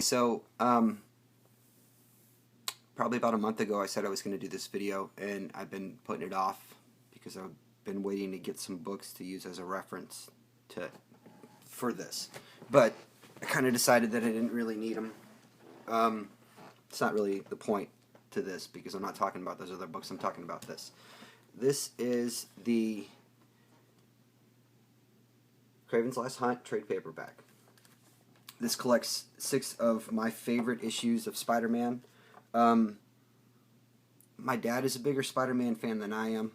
So, probably about a month ago, I said I was going to do this video, and I've been putting it off because I've been waiting to get some books to use as a reference for this. But I kind of decided that I didn't really need them. It's not really the point to this because I'm not talking about those other books. I'm talking about this. This is the Kraven's Last Hunt trade paperback. This collects 6 of my favorite issues of Spider-Man. My dad is a bigger Spider-Man fan than I am.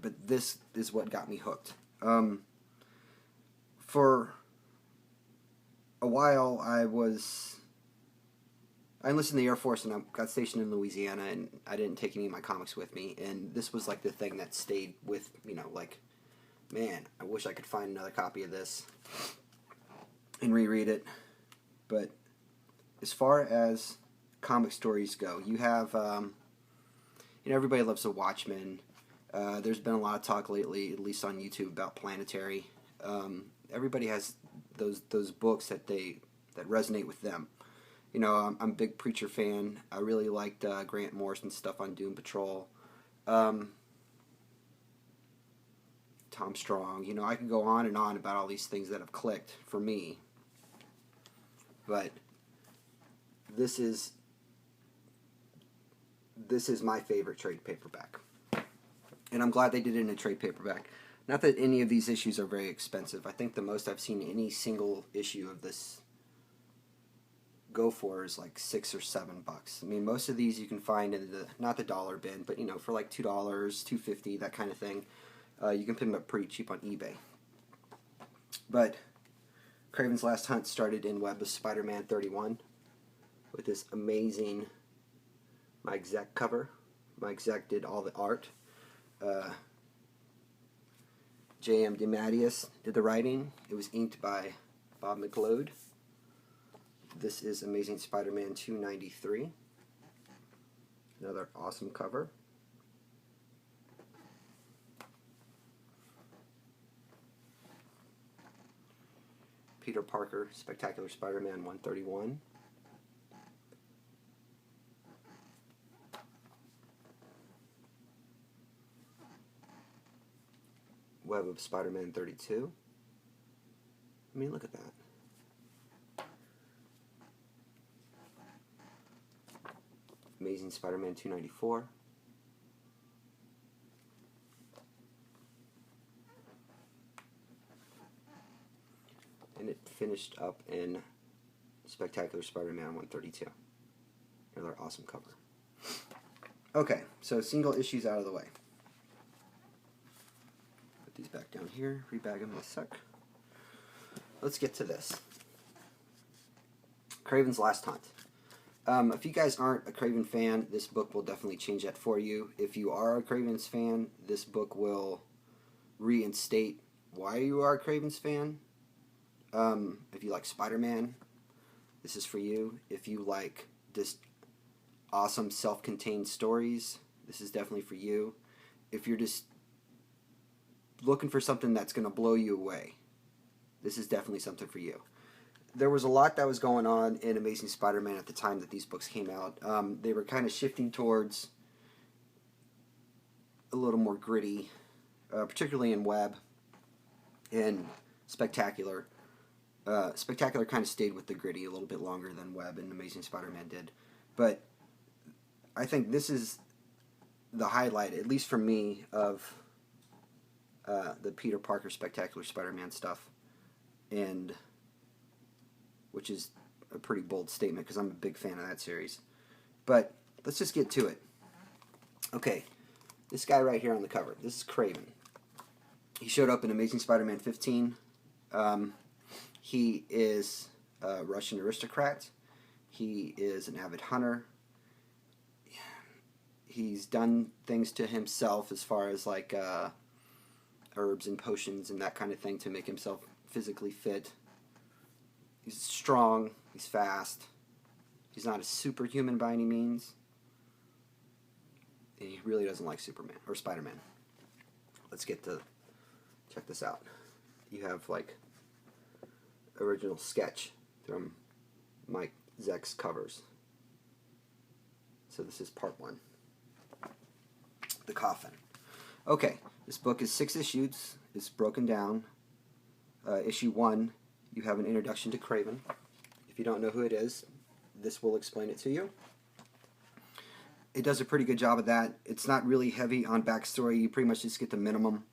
But this is what got me hooked. For a while, I enlisted in the Air Force and I got stationed in Louisiana, and I didn't take any of my comics with me. And this was like the thing that stayed with, like, man, I wish I could find another copy of this and reread it. But as far as comic stories go, you have, everybody loves The Watchmen. There's been a lot of talk lately, at least on YouTube, about Planetary. Everybody has those books that resonate with them. I'm a big Preacher fan. I really liked Grant Morrison's stuff on Doom Patrol. Tom Strong. I could go on and on about all these things that have clicked for me. But this is my favorite trade paperback. And I'm glad they did it in a trade paperback. Not that any of these issues are very expensive. I think the most I've seen any single issue of this go for is like $6 or $7. I mean, most of these you can find in not the dollar bin, but for like $2, $2.50, that kind of thing. You can pick them up pretty cheap on eBay. But Kraven's Last Hunt started in Web of Spider-Man 31 with this amazing My Exec cover. My Exec did all the art. J.M. DeMatteis did the writing. It was inked by Bob McLeod. This is Amazing Spider-Man 293. Another awesome cover. Peter Parker, Spectacular Spider-Man 131. Web of Spider-Man 32. I mean, look at that. Amazing Spider-Man 294. And it finished up in Spectacular Spider-Man 132. Another awesome cover. Okay, so single issues out of the way. Put these back down here, rebag them in a sec. Let's get to this. Kraven's Last Hunt. If you guys aren't a Kraven fan, this book will definitely change that for you. If you are a Kraven's fan, this book will reinstate why you are a Kraven's fan. If you like Spider-Man, this is for you. If you like just awesome self-contained stories, this is definitely for you. If you're just looking for something that's going to blow you away, this is definitely something for you. There was a lot that was going on in Amazing Spider-Man at the time that these books came out. They were kind of shifting towards a little more gritty, particularly in Web and Spectacular. Spectacular kind of stayed with the gritty a little bit longer than Web and Amazing Spider-Man did. But I think this is the highlight, at least for me, of the Peter Parker Spectacular Spider-Man stuff, and which is a pretty bold statement because I'm a big fan of that series. But let's just get to it. Okay, this guy right here on the cover, this is Kraven. He showed up in Amazing Spider-Man 15. He is a Russian aristocrat. He is an avid hunter. He's done things to himself as far as like herbs and potions and that kind of thing to make himself physically fit. He's strong. He's fast. He's not a superhuman by any means. He really doesn't like Superman or Spider-Man. Let's get to check this out. You have like original sketch from Mike Zeck's covers. So this is part 1. The Coffin. Okay, this book is 6 issues. It's broken down. Issue 1, you have an introduction to Kraven. If you don't know who it is, this will explain it to you. It does a pretty good job of that. It's not really heavy on backstory. You pretty much just get the minimum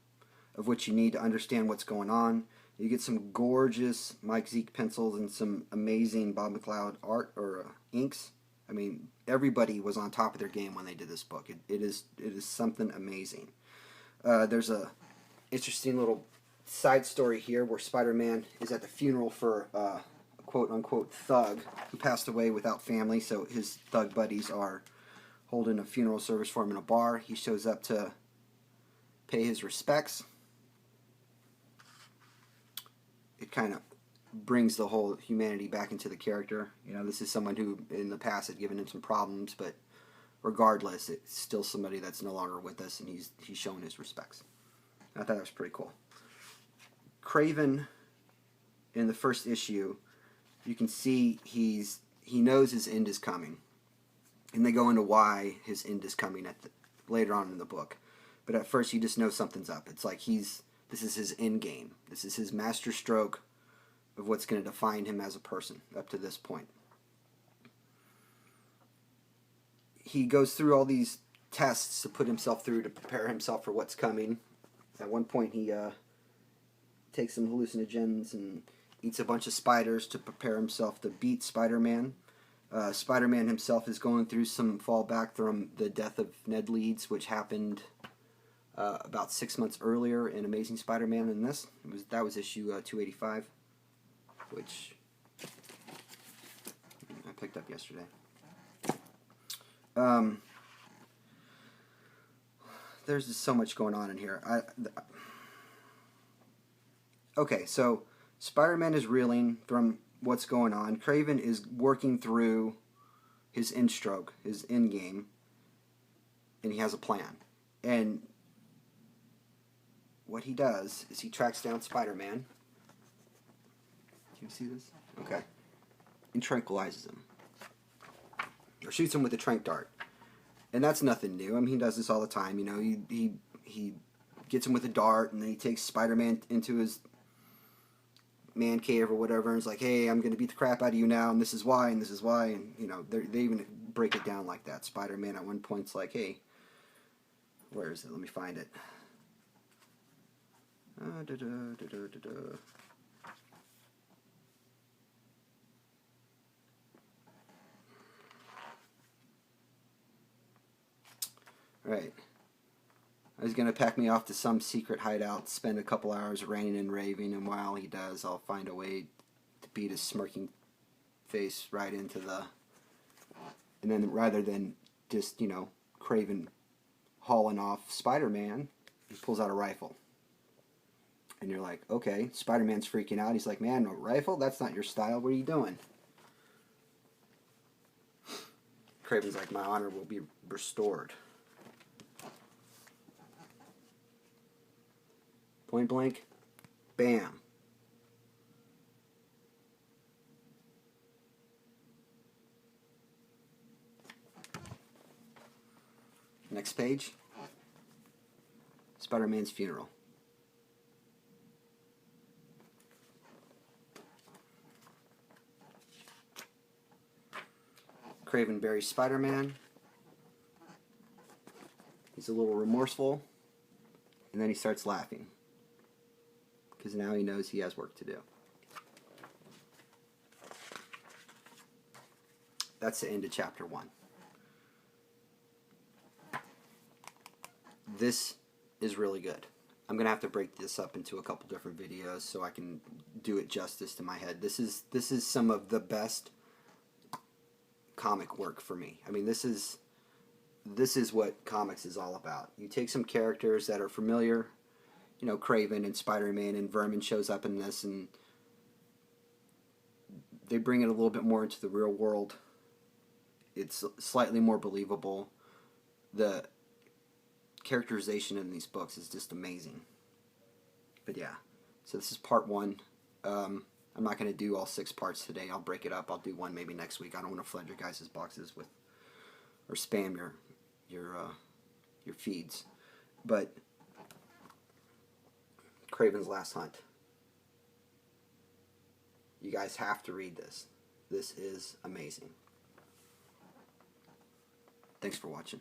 of what you need to understand what's going on. You get some gorgeous Mike Zeck pencils and some amazing Bob McLeod art or inks. I mean, everybody was on top of their game when they did this book. It is something amazing. There's a interesting little side story here where Spider-Man is at the funeral for a quote-unquote thug who passed away without family, so his thug buddies are holding a funeral service for him in a bar. He shows up to pay his respects. It kind of brings the whole humanity back into the character. You know, this is someone who in the past had given him some problems, but regardless, it's still somebody that's no longer with us, and he's showing his respects. I thought that was pretty cool. Kraven, in the first issue, you can see he knows his end is coming, and they go into why his end is coming later on in the book. But at first, you just know something's up. It's like this is his end game. This is his master stroke of what's going to define him as a person up to this point. He goes through all these tests to put himself through to prepare himself for what's coming. At one point, he takes some hallucinogens and eats a bunch of spiders to prepare himself to beat Spider-Man. Spider-Man himself is going through some fallback from the death of Ned Leeds, which happened about 6 months earlier in Amazing Spider-Man than this. That was issue 285, which I picked up yesterday. There's just so much going on in here. Okay, so Spider-Man is reeling from what's going on. Kraven is working through his end stroke, his end game, and he has a plan. And what he does is he tracks down Spider-Man. Can you see this? Okay. And tranquilizes him. Or shoots him with a tranq dart. And that's nothing new. I mean, he does this all the time. You know, he gets him with a dart, and then he takes Spider-Man into his man cave or whatever, and is like, hey, I'm going to beat the crap out of you now, and this is why, and you know, they even break it down like that. Spider-Man at one point's like, hey, where is it? Let me find it. Right. He's going to pack me off to some secret hideout, spend a couple hours ranting and raving, and while he does, I'll find a way to beat his smirking face right into the... And then rather than just, you know, Kraven hauling off Spider-Man, he pulls out a rifle. And you're like, okay, Spider-Man's freaking out. He's like, man, a rifle? That's not your style. What are you doing? Kraven's like, my honor will be restored. Point blank, bam. Next page, Spider-Man's funeral. Kraven buries Spider-Man. He's a little remorseful, and then he starts laughing. Because now he knows he has work to do. That's the end of chapter 1. This is really good. I'm going to have to break this up into a couple different videos so I can do it justice to my head. This is some of the best comic work for me. I mean, this is what comics is all about. You take some characters that are familiar, you know, Kraven and Spider-Man, and Vermin shows up in this, and they bring it a little bit more into the real world. It's slightly more believable. The characterization in these books is just amazing. But yeah, so this is part 1. I'm not going to do all 6 parts today. I'll break it up. I'll do one maybe next week. I don't want to flood your guys' boxes with, or spam your feeds. But Kraven's Last Hunt. You guys have to read this. This is amazing. Thanks for watching.